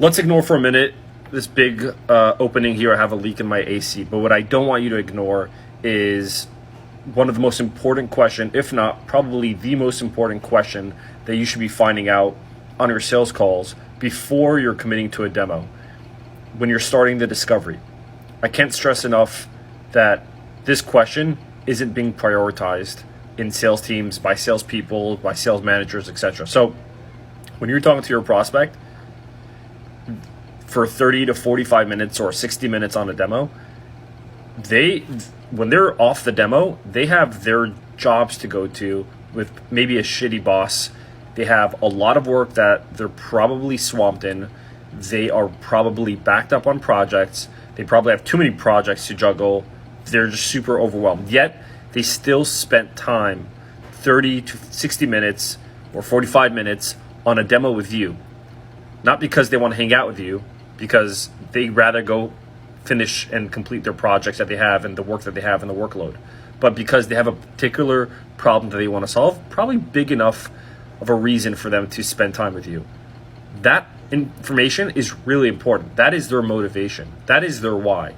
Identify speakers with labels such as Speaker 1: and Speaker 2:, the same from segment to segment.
Speaker 1: Let's ignore for a minute this big opening here. I have a leak in my AC, but what I don't want you to ignore is one of the most important question, if not probably the most important question that you should be finding out on your sales calls before you're committing to a demo, when you're starting the discovery. I can't stress enough that this question isn't being prioritized in sales teams, by salespeople, by sales managers, etc. So when you're talking to your prospect for 30 to 45 minutes or 60 minutes on a demo, when they're off the demo, they have their jobs to go to with maybe a shitty boss. They have a lot of work that they're probably swamped in. They are probably backed up on projects. They probably have too many projects to juggle. They're just super overwhelmed. Yet they still spent time, 30 to 60 minutes or 45 minutes on a demo with you. Not because they want to hang out with you, because they'd rather go finish and complete their projects that they have and the work that they have and the workload, but because they have a particular problem that they want to solve, probably big enough of a reason for them to spend time with you. That information is really important. That is their motivation. That is their why.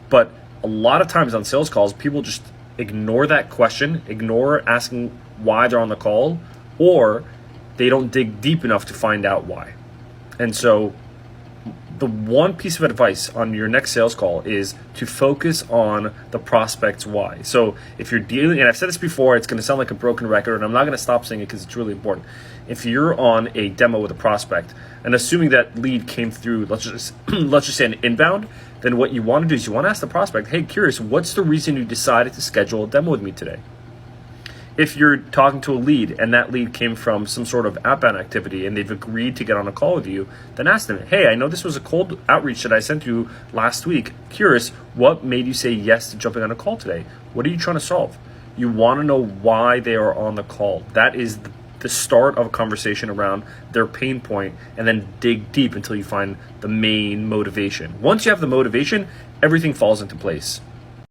Speaker 1: But a lot of times on sales calls, people just ignore that question, ignore asking why they're on the call, or they don't dig deep enough to find out why. And so the one piece of advice on your next sales call is to focus on the prospect's why. So if you're dealing, and I've said this before, it's going to sound like a broken record, and I'm not going to stop saying it because it's really important. If you're on a demo with a prospect, and assuming that lead came through, let's just say an inbound, then what you want to do is you want to ask the prospect, hey, curious, what's the reason you decided to schedule a demo with me today? If you're talking to a lead and that lead came from some sort of outbound activity and they've agreed to get on a call with you, then ask them, hey, I know this was a cold outreach that I sent you last week. Curious, what made you say yes to jumping on a call today? What are you trying to solve? You want to know why they are on the call. That is the start of a conversation around their pain point, and then dig deep until you find the main motivation. Once you have the motivation, everything falls into place.